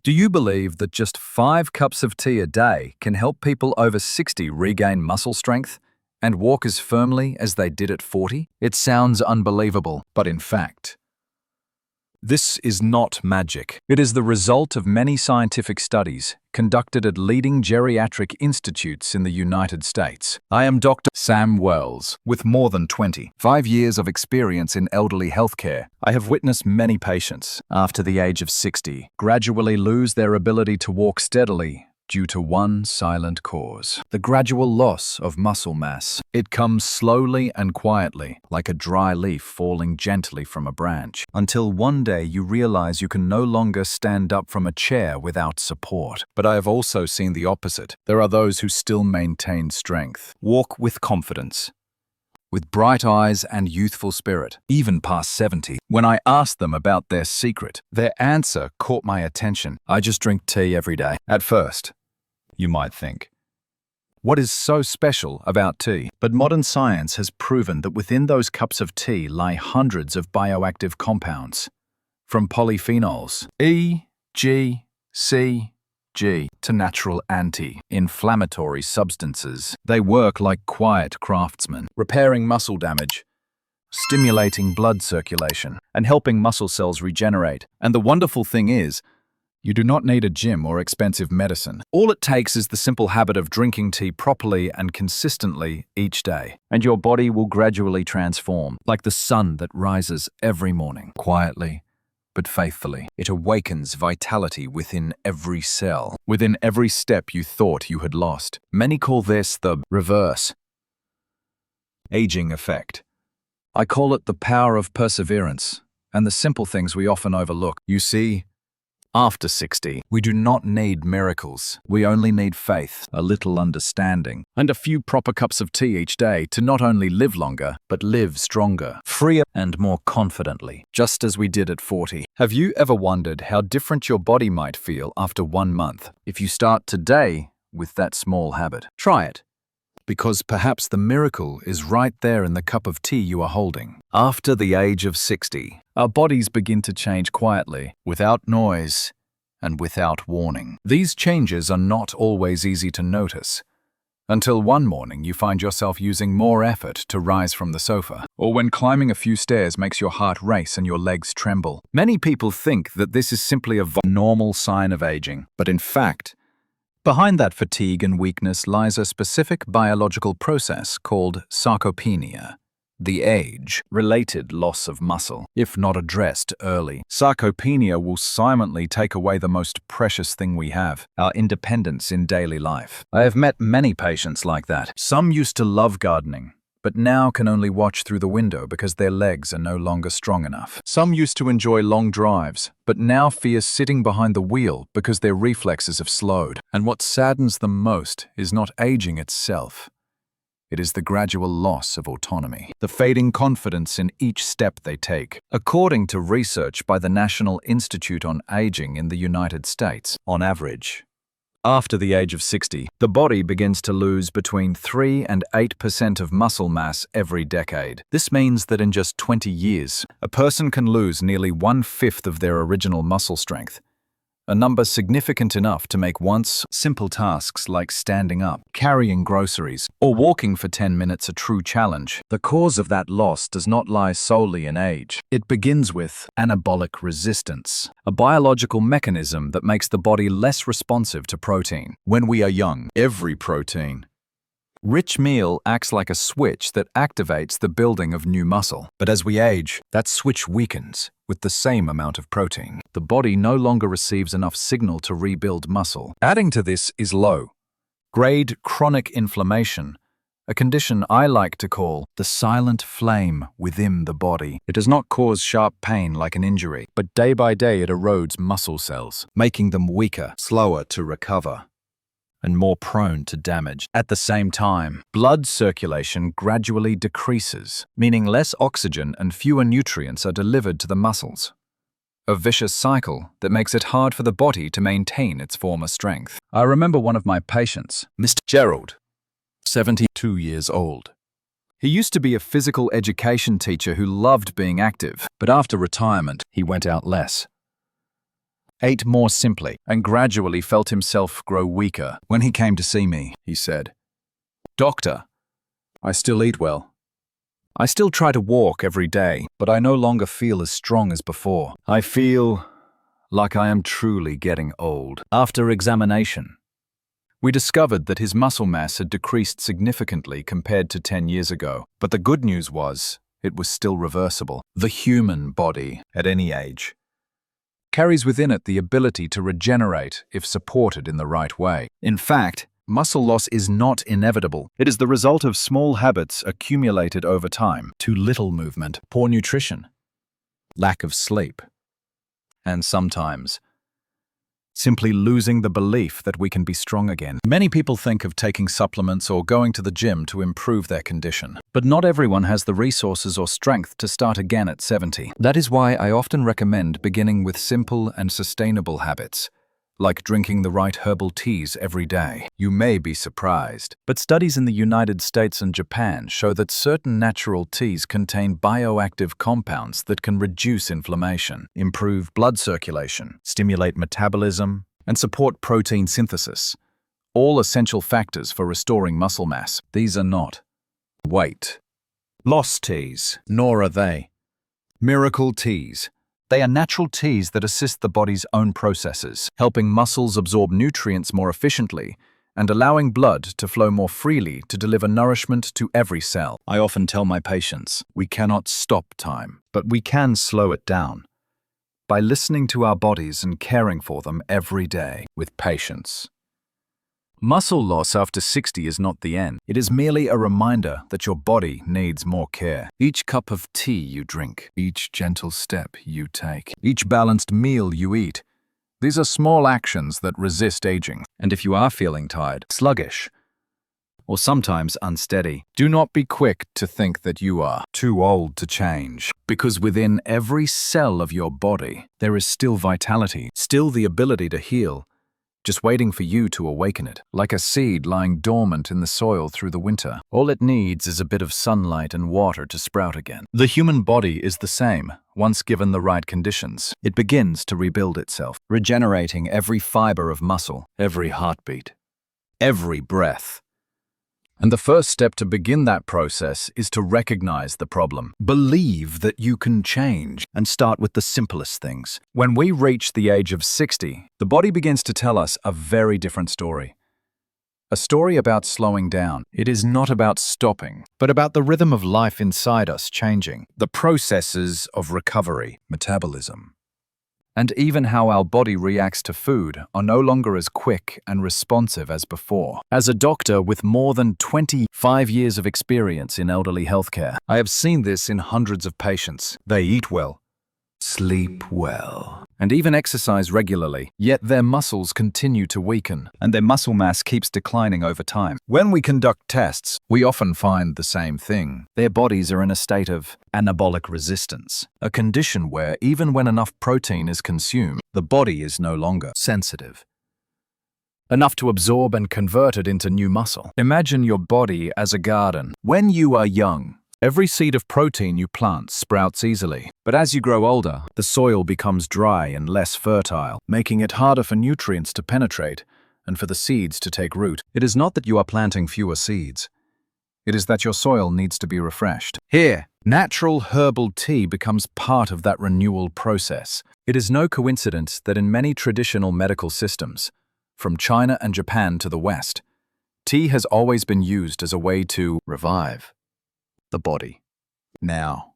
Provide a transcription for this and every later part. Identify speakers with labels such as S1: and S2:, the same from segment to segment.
S1: Do you believe that just 5 cups of tea a day can help people over 60 regain muscle strength and walk as firmly as they did at 40? It sounds unbelievable, but in fact, this is not magic. It is the result of many scientific studies conducted at leading geriatric institutes in the United States. I am Dr. Sam Wells. With more than 25 years of experience in elderly healthcare, I have witnessed many patients, after the age of 60, gradually lose their ability to walk steadily due to one silent cause: the gradual loss of muscle mass. It comes slowly and quietly, like a dry leaf falling gently from a branch, until one day you realize you can no longer stand up from a chair without support. But I have also seen the opposite. There are those who still maintain strength, walk with confidence, with bright eyes and youthful spirit, even past 70. When I asked them about their secret, their answer caught my attention. I just drink tea every day. At first, you might think, what is so special about tea? But modern science has proven that within those cups of tea lie hundreds of bioactive compounds, from polyphenols, E, G, C, G, to natural anti-inflammatory substances. They work like quiet craftsmen, repairing muscle damage, stimulating blood circulation, and helping muscle cells regenerate. And the wonderful thing is, you do not need a gym or expensive medicine. All it takes is the simple habit of drinking tea properly and consistently each day, and your body will gradually transform, like the sun that rises every morning, quietly but faithfully. It awakens vitality within every cell, within every step you thought you had lost. Many call this the reverse aging effect. I call it the power of perseverance and the simple things we often overlook. You see, after 60, we do not need miracles. We only need faith, a little understanding, and a few proper cups of tea each day to not only live longer, but live stronger, freer, and more confidently, just as we did at 40. Have you ever wondered how different your body might feel after 1 month if you start today with that small habit? Try it, because perhaps the miracle is right there in the cup of tea you are holding. After the age of 60, our bodies begin to change quietly, without noise and without warning. These changes are not always easy to notice, until one morning you find yourself using more effort to rise from the sofa, or when climbing a few stairs makes your heart race and your legs tremble. Many people think that this is simply a normal sign of aging, but in fact, behind that fatigue and weakness lies a specific biological process called sarcopenia, the age-related loss of muscle. If not addressed early, sarcopenia will silently take away the most precious thing we have, our independence in daily life. I have met many patients like that. Some used to love gardening, but now can only watch through the window because their legs are no longer strong enough. Some used to enjoy long drives, but now fear sitting behind the wheel because their reflexes have slowed. And what saddens them most is not aging itself. It is the gradual loss of autonomy, the fading confidence in each step they take. According to research by the National Institute on Aging in the United States, on average, after the age of 60, the body begins to lose between 3 and 8% of muscle mass every decade. This means that in just 20 years, a person can lose nearly 1/5 of their original muscle strength, a number significant enough to make once simple tasks like standing up, carrying groceries, or walking for 10 minutes a true challenge. The cause of that loss does not lie solely in age. It begins with anabolic resistance, a biological mechanism that makes the body less responsive to protein. When we are young, every protein-rich meal acts like a switch that activates the building of new muscle. But as we age, that switch weakens with the same amount of protein. The body no longer receives enough signal to rebuild muscle. Adding to this is low-grade chronic inflammation, a condition I like to call the silent flame within the body. It does not cause sharp pain like an injury, but day by day it erodes muscle cells, making them weaker, slower to recover, and more prone to damage. At the same time, blood circulation gradually decreases, meaning less oxygen and fewer nutrients are delivered to the muscles. A vicious cycle that makes it hard for the body to maintain its former strength. I remember one of my patients, Mr. Gerald, 72 years old. He used to be a physical education teacher who loved being active, but after retirement, he went out less. ate more simply, and gradually felt himself grow weaker. When he came to see me, he said, "Doctor, I still eat well. I still try to walk every day, but I no longer feel as strong as before. I feel like I am truly getting old." After examination, we discovered that his muscle mass had decreased significantly compared to 10 years ago. But the good news was, it was still reversible. The human body, at any age, carries within it the ability to regenerate if supported in the right way. In fact, muscle loss is not inevitable. It is the result of small habits accumulated over time. Too little movement, poor nutrition, lack of sleep, and sometimes simply losing the belief that we can be strong again. Many people think of taking supplements or going to the gym to improve their condition, but not everyone has the resources or strength to start again at 70. That is why I often recommend beginning with simple and sustainable habits, like drinking the right herbal teas every day. You may be surprised, but studies in the United States and Japan show that certain natural teas contain bioactive compounds that can reduce inflammation, improve blood circulation, stimulate metabolism, and support protein synthesis, all essential factors for restoring muscle mass. These are not weight loss teas, nor are they miracle teas. They are natural teas that assist the body's own processes, helping muscles absorb nutrients more efficiently and allowing blood to flow more freely to deliver nourishment to every cell. I often tell my patients, we cannot stop time, but we can slow it down by listening to our bodies and caring for them every day with patience. Muscle loss after 60 is not the end. It is merely a reminder that your body needs more care. Each cup of tea you drink, each gentle step you take, each balanced meal you eat, these are small actions that resist aging. And if you are feeling tired, sluggish, or sometimes unsteady, do not be quick to think that you are too old to change, because within every cell of your body, there is still vitality, still the ability to heal, just waiting for you to awaken it, like a seed lying dormant in the soil through the winter. All it needs is a bit of sunlight and water to sprout again. The human body is the same. Once given the right conditions, it begins to rebuild itself, regenerating every fiber of muscle, every heartbeat, every breath. And the first step to begin that process is to recognize the problem. Believe that you can change and start with the simplest things. When we reach the age of 60, the body begins to tell us a very different story. A story about slowing down. It is not about stopping, but about the rhythm of life inside us changing. The processes of recovery, metabolism, and even how our body reacts to food are no longer as quick and responsive as before. As a doctor with more than 25 years of experience in elderly healthcare, I have seen this in hundreds of patients. They eat well, sleep well, and even exercise regularly, yet their muscles continue to weaken, and their muscle mass keeps declining over time. When we conduct tests, we often find the same thing. Their bodies are in a state of anabolic resistance, a condition where even when enough protein is consumed, the body is no longer sensitive enough to absorb and convert it into new muscle. Imagine your body as a garden. When you are young, every seed of protein you plant sprouts easily. But as you grow older, the soil becomes dry and less fertile, making it harder for nutrients to penetrate and for the seeds to take root. It is not that you are planting fewer seeds. It is that your soil needs to be refreshed. Here, natural herbal tea becomes part of that renewal process. It is no coincidence that in many traditional medical systems, from China and Japan to the West, tea has always been used as a way to revive the body. Now,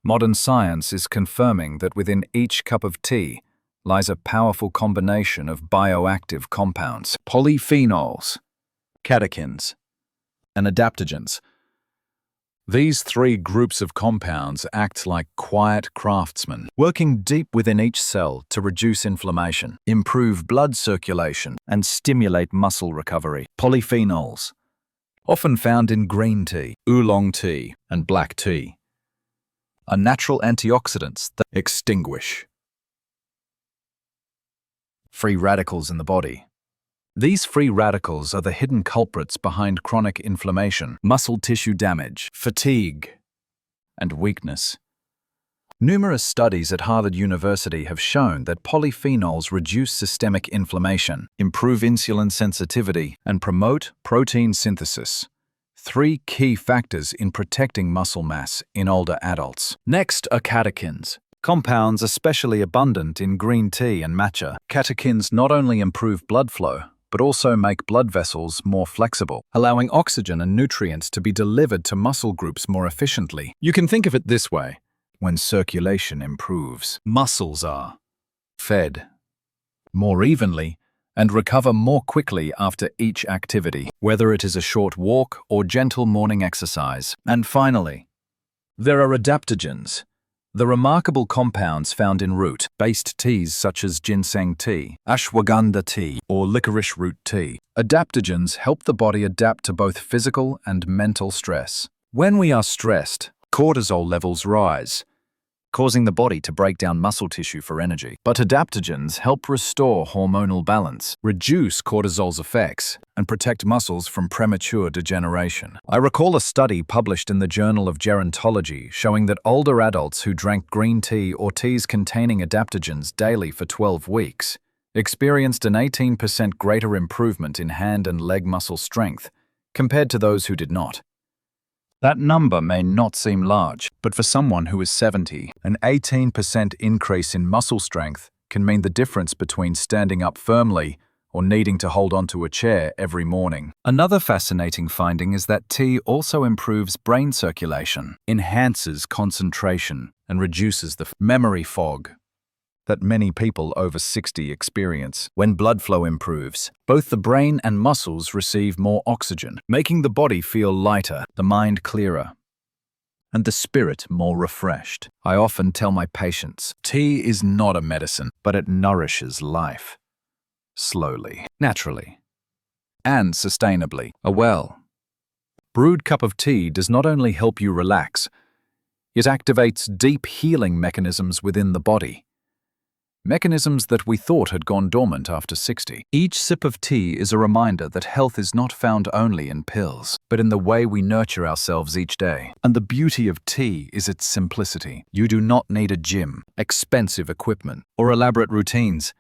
S1: modern science is confirming that within each cup of tea lies a powerful combination of bioactive compounds, polyphenols, catechins, and adaptogens. These three groups of compounds act like quiet craftsmen, working deep within each cell to reduce inflammation, improve blood circulation, and stimulate muscle recovery. Polyphenols, often found in green tea, oolong tea, and black tea, are natural antioxidants that extinguish free radicals in the body. These free radicals are the hidden culprits behind chronic inflammation, muscle tissue damage, fatigue, and weakness. Numerous studies at Harvard University have shown that polyphenols reduce systemic inflammation, improve insulin sensitivity, and promote protein synthesis. 3 key factors in protecting muscle mass in older adults. Next are catechins, compounds especially abundant in green tea and matcha. Catechins not only improve blood flow, but also make blood vessels more flexible, allowing oxygen and nutrients to be delivered to muscle groups more efficiently. You can think of it this way. When circulation improves, muscles are fed more evenly and recover more quickly after each activity, whether it is a short walk or gentle morning exercise. And finally, there are adaptogens, the remarkable compounds found in root-based teas such as ginseng tea, ashwagandha tea, or licorice root tea. Adaptogens help the body adapt to both physical and mental stress. When we are stressed, cortisol levels rise, causing the body to break down muscle tissue for energy. But adaptogens help restore hormonal balance, reduce cortisol's effects, and protect muscles from premature degeneration. I recall a study published in the Journal of Gerontology showing that older adults who drank green tea or teas containing adaptogens daily for 12 weeks experienced an 18% greater improvement in hand and leg muscle strength compared to those who did not. That number may not seem large, but for someone who is 70, an 18% increase in muscle strength can mean the difference between standing up firmly or needing to hold onto a chair every morning. Another fascinating finding is that tea also improves brain circulation, enhances concentration, and reduces the memory fog that many people over 60 experience. When blood flow improves, both the brain and muscles receive more oxygen, making the body feel lighter, the mind clearer, and the spirit more refreshed. I often tell my patients, tea is not a medicine, but it nourishes life. Slowly, naturally, and sustainably. A well-brewed cup of tea does not only help you relax, it activates deep healing mechanisms within the body. Mechanisms that we thought had gone dormant after 60. Each sip of tea is a reminder that health is not found only in pills, but in the way we nurture ourselves each day. And the beauty of tea is its simplicity. You do not need a gym, expensive equipment, or elaborate routines.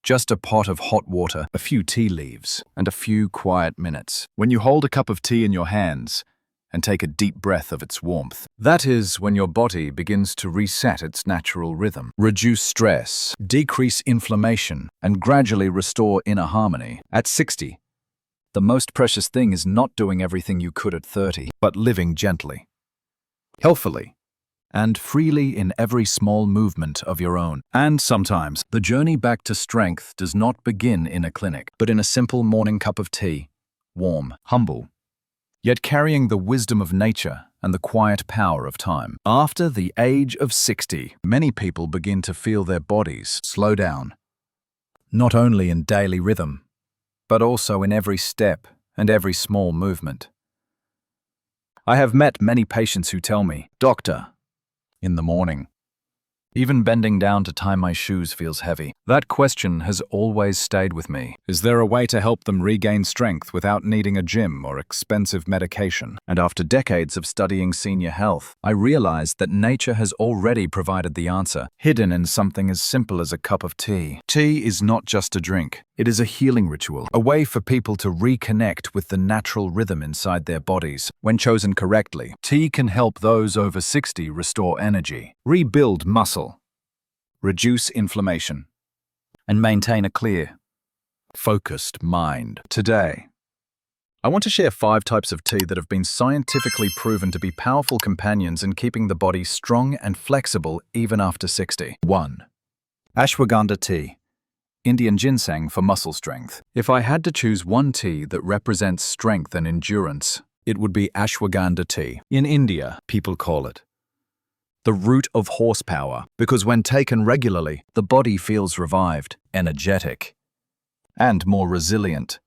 S1: Just a pot of hot water, a few tea leaves, and a few quiet minutes. When you hold a cup of tea in your hands, and take a deep breath of its warmth. That is when your body begins to reset its natural rhythm, reduce stress, decrease inflammation, and gradually restore inner harmony. At 60, the most precious thing is not doing everything you could at 30, but living gently, healthfully, and freely in every small movement of your own. And sometimes, the journey back to strength does not begin in a clinic, but in a simple morning cup of tea, warm, humble, yet carrying the wisdom of nature and the quiet power of time. After the age of 60, many people begin to feel their bodies slow down, not only in daily rhythm, but also in every step and every small movement. I have met many patients who tell me, "Doctor, in the morning, even bending down to tie my shoes feels heavy." That question has always stayed with me. Is there a way to help them regain strength without needing a gym or expensive medication? And after decades of studying senior health, I realized that nature has already provided the answer, hidden in something as simple as a cup of tea. Tea is not just a drink. It is a healing ritual, a way for people to reconnect with the natural rhythm inside their bodies. When chosen correctly, tea can help those over 60 restore energy, rebuild muscle, reduce inflammation, and maintain a clear, focused mind. Today, I want to share 5 types of tea that have been scientifically proven to be powerful companions in keeping the body strong and flexible even after 60. 1. Ashwagandha tea, Indian ginseng for muscle strength. If I had to choose one tea that represents strength and endurance, it would be ashwagandha tea. In India, people call it the root of horsepower, because when taken regularly, the body feels revived, energetic, and more resilient.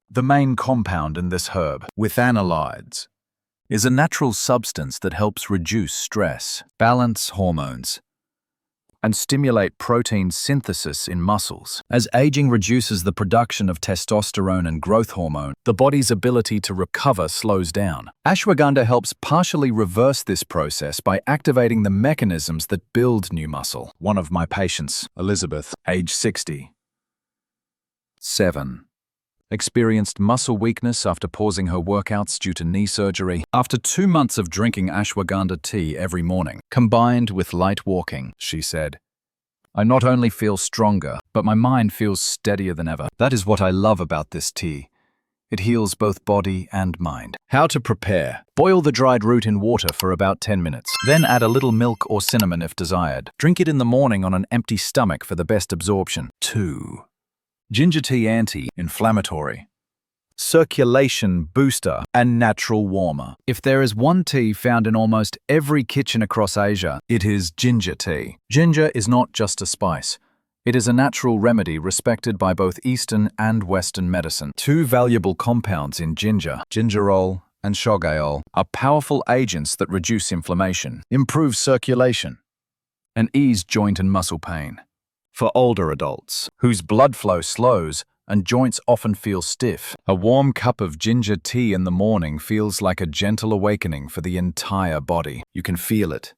S1: The main compound in this herb, withanolides, is a natural substance that helps reduce stress, balance hormones, and stimulate protein synthesis in muscles. As aging reduces the production of testosterone and growth hormone, the body's ability to recover slows down. Ashwagandha helps partially reverse this process by activating the mechanisms that build new muscle. One of my patients, Elizabeth, age 60, 7, experienced muscle weakness after pausing her workouts due to knee surgery. After 2 months of drinking ashwagandha tea every morning, combined with light walking, she said, "I not only feel stronger, but my mind feels steadier than ever. That is what I love about this tea. It heals both body and mind." How to prepare. Boil the dried root in water for about 10 minutes. Then add a little milk or cinnamon if desired. Drink it in the morning on an empty stomach for the best absorption. 2. Ginger tea anti-inflammatory, circulation booster, and natural warmer. If there is one tea found in almost every kitchen across Asia, it is ginger tea. Ginger is not just a spice. It is a natural remedy respected by both Eastern and Western medicine. 2 valuable compounds in ginger, gingerol and shogayol, are powerful agents that reduce inflammation, improve circulation, and ease joint and muscle pain. For older adults, whose blood flow slows and joints often feel stiff, a warm cup of ginger tea in the morning feels like a gentle awakening for the entire body. You can feel it.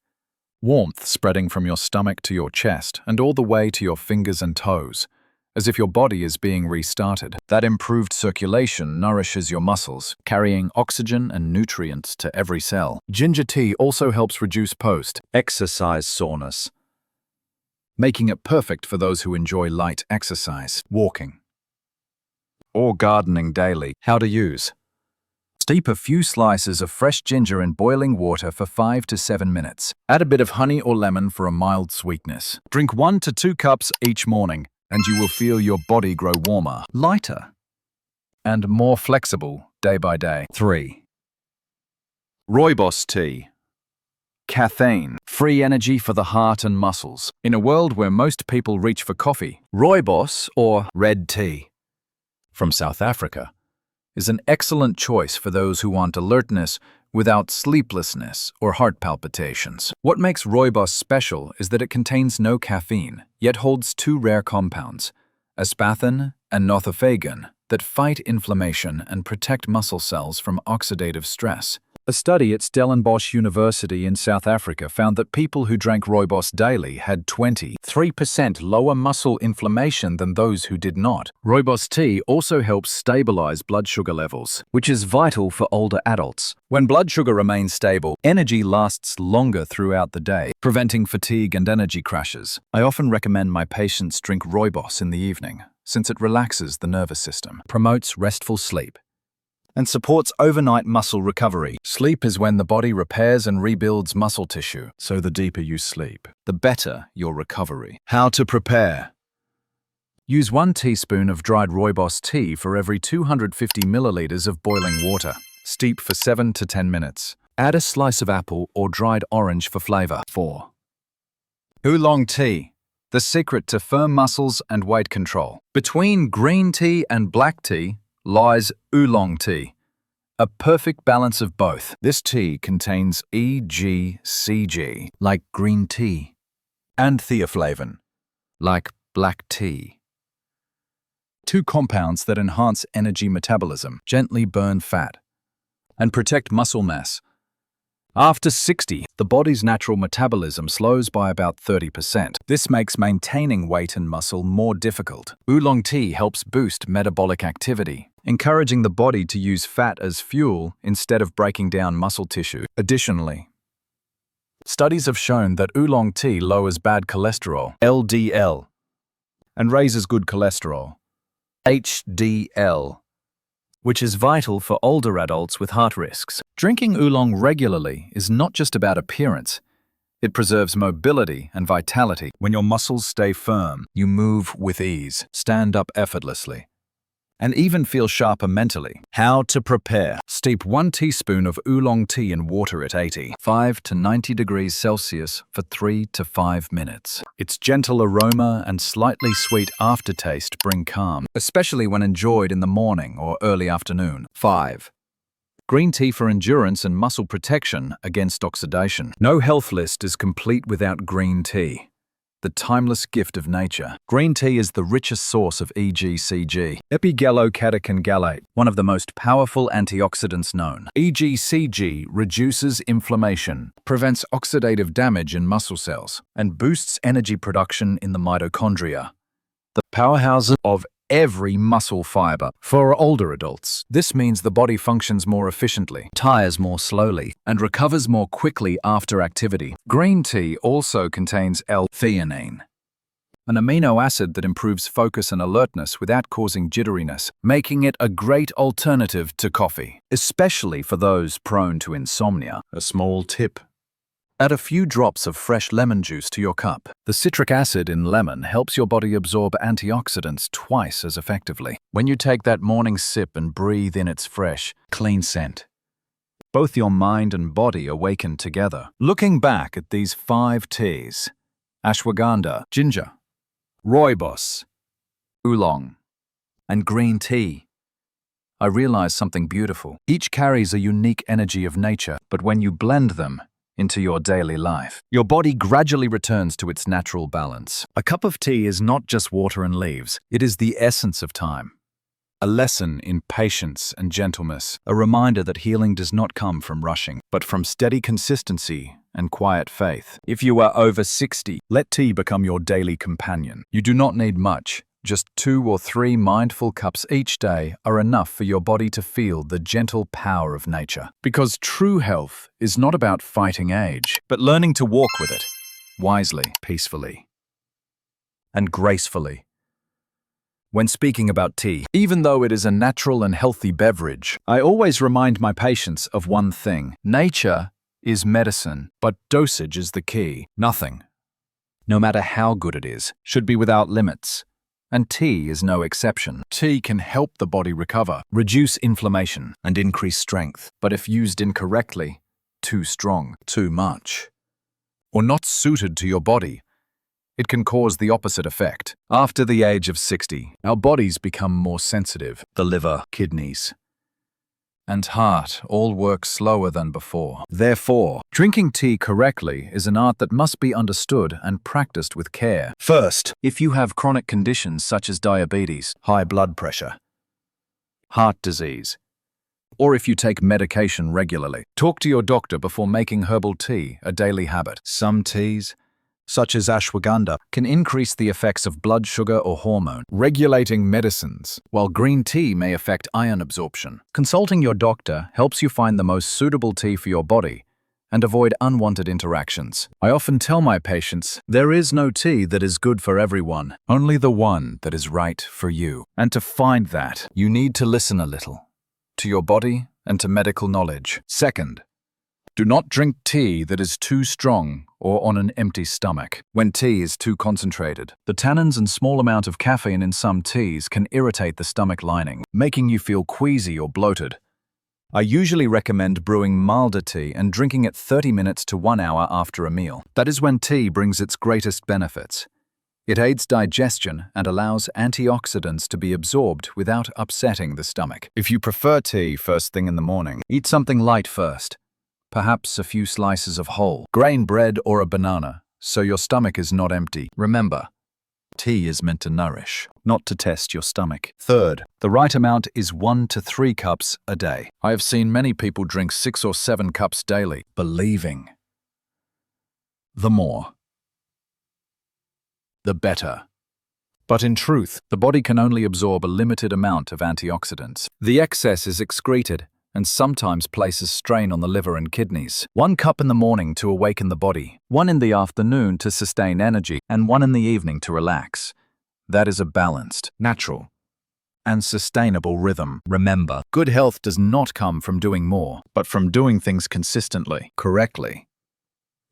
S1: Warmth spreading from your stomach to your chest and all the way to your fingers and toes, as if your body is being restarted. That improved circulation nourishes your muscles, carrying oxygen and nutrients to every cell. Ginger tea also helps reduce post-exercise soreness, making it perfect for those who enjoy light exercise, walking, or gardening daily. How to use. Steep a few slices of fresh ginger in boiling water for 5 to 7 minutes. Add a bit of honey or lemon for a mild sweetness. Drink 1 to 2 cups each morning, and you will feel your body grow warmer, lighter, and more flexible day by day. 3. Rooibos tea. Caffeine, free energy for the heart and muscles. In a world where most people reach for coffee, rooibos, or red tea, from South Africa, is an excellent choice for those who want alertness without sleeplessness or heart palpitations. What makes rooibos special is that it contains no caffeine, yet holds 2 rare compounds, aspartame and nothofagan, that fight inflammation and protect muscle cells from oxidative stress. A study at Stellenbosch University in South Africa found that people who drank rooibos daily had 23% lower muscle inflammation than those who did not. Rooibos tea also helps stabilize blood sugar levels, which is vital for older adults. When blood sugar remains stable, energy lasts longer throughout the day, preventing fatigue and energy crashes. I often recommend my patients drink rooibos in the evening, since it relaxes the nervous system, promotes restful sleep, and supports overnight muscle recovery. Sleep is when the body repairs and rebuilds muscle tissue, so the deeper you sleep, the better your recovery. How to prepare. Use 1 teaspoon of dried rooibos tea for every 250 milliliters of boiling water. Steep for 7 to 10 minutes. Add a slice of apple or dried orange for flavor. 4. Oolong tea. The secret to firm muscles and weight control. Between green tea and black tea lies oolong tea, a perfect balance of both. This tea contains EGCG, like green tea, and theaflavin, like black tea. 2 compounds that enhance energy metabolism, gently burn fat, and protect muscle mass. After 60, the body's natural metabolism slows by about 30%. This makes maintaining weight and muscle more difficult. Oolong tea helps boost metabolic activity, encouraging the body to use fat as fuel instead of breaking down muscle tissue. Additionally, studies have shown that oolong tea lowers bad cholesterol, LDL, and raises good cholesterol, HDL, which is vital for older adults with heart risks. Drinking oolong regularly is not just about appearance. It preserves mobility and vitality. When your muscles stay firm, you move with ease, stand up effortlessly, and even feel sharper mentally. How to prepare. Steep 1 teaspoon of oolong tea in water at 85 to 90 degrees Celsius for 3 to 5 minutes. Its gentle aroma and slightly sweet aftertaste bring calm, especially when enjoyed in the morning or early afternoon. 5. Green tea for endurance and muscle protection against oxidation. No health list is complete without green tea. the timeless gift of nature. Green tea is the richest source of EGCG, epigallocatechin gallate, one of the most powerful antioxidants known. EGCG reduces inflammation, prevents oxidative damage in muscle cells, and boosts energy production in the mitochondria, the powerhouses of every muscle fiber. For older adults, this means the body functions more efficiently, tires more slowly, and recovers more quickly after activity. Green tea also contains L-theanine, an amino acid that improves focus and alertness without causing jitteriness, making it a great alternative to coffee, especially for those prone to insomnia. A small tip: add a few drops of fresh lemon juice to your cup. The citric acid in lemon helps your body absorb antioxidants twice as effectively. When you take that morning sip and breathe in its fresh, clean scent, both your mind and body awaken together. Looking back at these 5 teas, ashwagandha, ginger, rooibos, oolong, and green tea, I realized something beautiful. Each carries a unique energy of nature, but when you blend them into your daily life, your body gradually returns to its natural balance. A cup of tea is not just water and leaves, it is the essence of time. A lesson in patience and gentleness, a reminder that healing does not come from rushing, but from steady consistency and quiet faith. If you are over 60, let tea become your daily companion. You do not need much. Just 2 or 3 mindful cups each day are enough for your body to feel the gentle power of nature. Because true health is not about fighting age, but learning to walk with it, wisely, peacefully, and gracefully. When speaking about tea, even though it is a natural and healthy beverage, I always remind my patients of one thing: nature is medicine, but dosage is the key. Nothing, no matter how good it is, should be without limits. And tea is no exception. Tea can help the body recover, reduce inflammation, and increase strength. But if used incorrectly, too strong, too much, or not suited to your body, it can cause the opposite effect. After the age of 60, our bodies become more sensitive. The liver, kidneys, and heart all work slower than before. Therefore, drinking tea correctly is an art that must be understood and practiced with care. First, if you have chronic conditions such as diabetes, high blood pressure, heart disease, or if you take medication regularly, talk to your doctor before making herbal tea a daily habit. Some teas, such as ashwagandha, can increase the effects of blood sugar or hormone regulating medicines, while green tea may affect iron absorption. Consulting your doctor helps you find the most suitable tea for your body and avoid unwanted interactions. I often tell my patients, there is no tea that is good for everyone, only the one that is right for you. And to find that, you need to listen a little to your body and to medical knowledge. Second, do not drink tea that is too strong or on an empty stomach. When tea is too concentrated, the tannins and small amount of caffeine in some teas can irritate the stomach lining, making you feel queasy or bloated. I usually recommend brewing milder tea and drinking it 30 minutes to 1 hour after a meal. That is when tea brings its greatest benefits. It aids digestion and allows antioxidants to be absorbed without upsetting the stomach. If you prefer tea first thing in the morning, eat something light first. Perhaps a few slices of whole grain bread or a banana, so your stomach is not empty. Remember, tea is meant to nourish, not to test your stomach. Third, the right amount is 1 to 3 cups a day. I have seen many people drink 6 or 7 cups daily, believing the more, the better. But in truth, the body can only absorb a limited amount of antioxidants. The excess is excreted and sometimes places strain on the liver and kidneys. 1 cup in the morning to awaken the body, 1 in the afternoon to sustain energy, and 1 in the evening to relax. That is a balanced, natural, and sustainable rhythm. Remember, good health does not come from doing more, but from doing things consistently, correctly,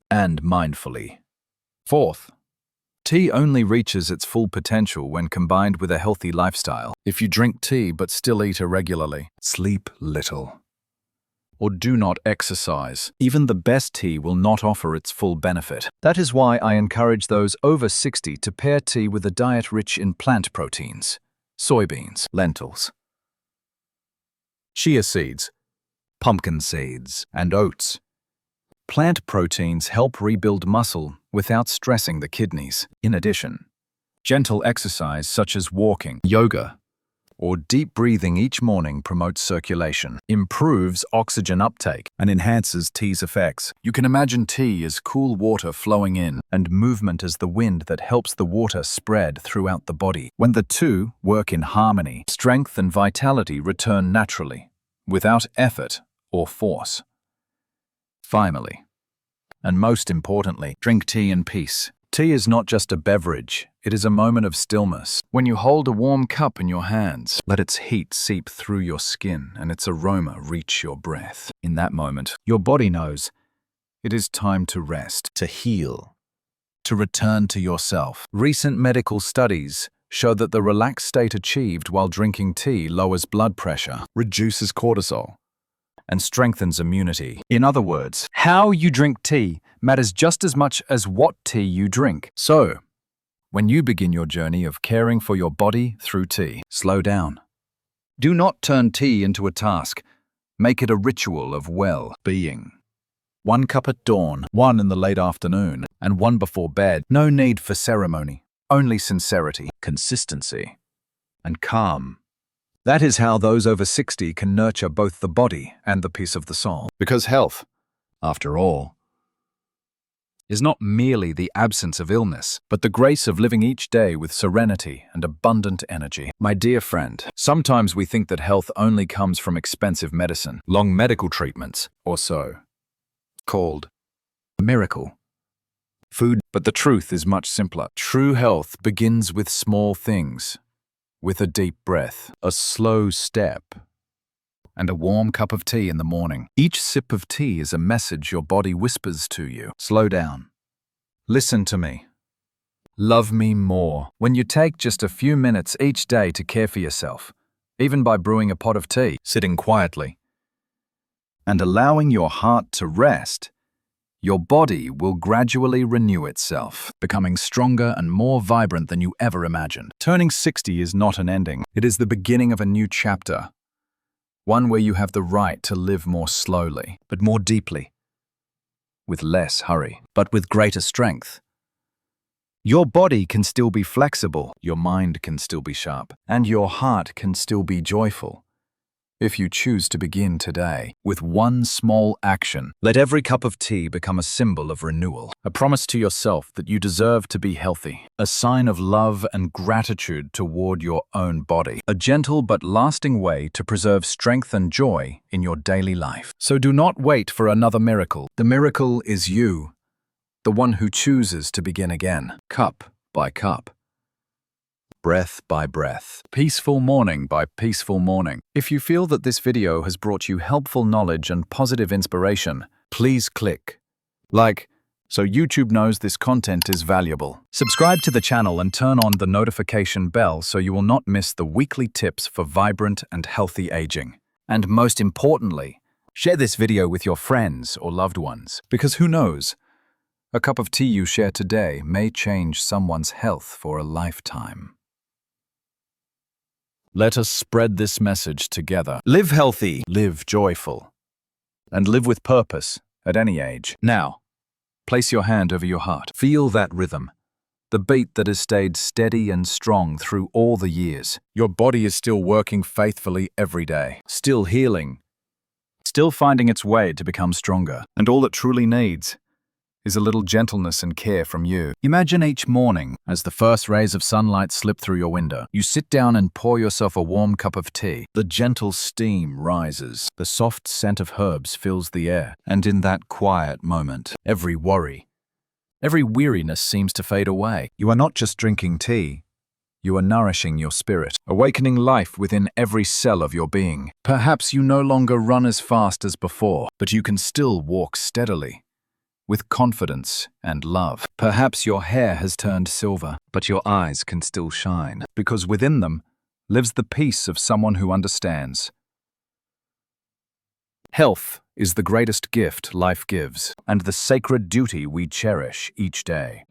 S1: and mindfully. Fourth, tea only reaches its full potential when combined with a healthy lifestyle. If you drink tea but still eat irregularly, sleep little, or do not exercise, even the best tea will not offer its full benefit. That is why I encourage those over 60 to pair tea with a diet rich in plant proteins, soybeans, lentils, chia seeds, pumpkin seeds, and oats. Plant proteins help rebuild muscle without stressing the kidneys. In addition, gentle exercise such as walking, yoga, or deep breathing each morning promotes circulation, improves oxygen uptake, and enhances tea's effects. You can imagine tea as cool water flowing in and movement as the wind that helps the water spread throughout the body. When the two work in harmony, strength and vitality return naturally, without effort or force. Finally, and most importantly, drink tea in peace. Tea is not just a beverage, it is a moment of stillness. When you hold a warm cup in your hands, let its heat seep through your skin and its aroma reach your breath. In that moment, your body knows it is time to rest, to heal, to return to yourself. Recent medical studies show that the relaxed state achieved while drinking tea lowers blood pressure, reduces cortisol, and strengthens immunity. In other words, how you drink tea matters just as much as what tea you drink. So, when you begin your journey of caring for your body through tea, slow down. Do not turn tea into a task. Make it a ritual of well-being. 1 cup at dawn, 1 in the late afternoon, and 1 before bed. No need for ceremony, only sincerity, consistency, and calm. That is how those over 60 can nurture both the body and the peace of the soul. Because health, after all, is not merely the absence of illness, but the grace of living each day with serenity and abundant energy. My dear friend, sometimes we think that health only comes from expensive medicine, long medical treatments, or so-called miracle food. But the truth is much simpler. True health begins with small things, with a deep breath, a slow step, and a warm cup of tea in the morning. Each sip of tea is a message your body whispers to you. Slow down. Listen to me. Love me more. When you take just a few minutes each day to care for yourself, even by brewing a pot of tea, sitting quietly, and allowing your heart to rest, your body will gradually renew itself, becoming stronger and more vibrant than you ever imagined. Turning 60 is not an ending. It is the beginning of a new chapter. One where you have the right to live more slowly, but more deeply, with less hurry, but with greater strength. Your body can still be flexible, your mind can still be sharp, and your heart can still be joyful. If you choose to begin today with one small action, let every cup of tea become a symbol of renewal, a promise to yourself that you deserve to be healthy, a sign of love and gratitude toward your own body, a gentle but lasting way to preserve strength and joy in your daily life. So do not wait for another miracle. The miracle is you, the one who chooses to begin again, cup by cup, breath by breath, peaceful morning by peaceful morning. If you feel that this video has brought you helpful knowledge and positive inspiration, please click like so YouTube knows this content is valuable. Subscribe to the channel and turn on the notification bell so you will not miss the weekly tips for vibrant and healthy aging. And most importantly, share this video with your friends or loved ones, because who knows, a cup of tea you share today may change someone's health for a lifetime. Let us spread this message together. Live healthy, live joyful, and live with purpose at any age. Now, place your hand over your heart. Feel that rhythm, the beat that has stayed steady and strong through all the years. Your body is still working faithfully every day, still healing, still finding its way to become stronger. And all it truly needs is a little gentleness and care from you. Imagine each morning, as the first rays of sunlight slip through your window, you sit down and pour yourself a warm cup of tea. The gentle steam rises, the soft scent of herbs fills the air, and in that quiet moment, every worry, every weariness seems to fade away. You are not just drinking tea, you are nourishing your spirit, awakening life within every cell of your being. Perhaps you no longer run as fast as before, but you can still walk steadily, with confidence and love. Perhaps your hair has turned silver, but your eyes can still shine, because within them lives the peace of someone who understands. Health is the greatest gift life gives, and the sacred duty we cherish each day.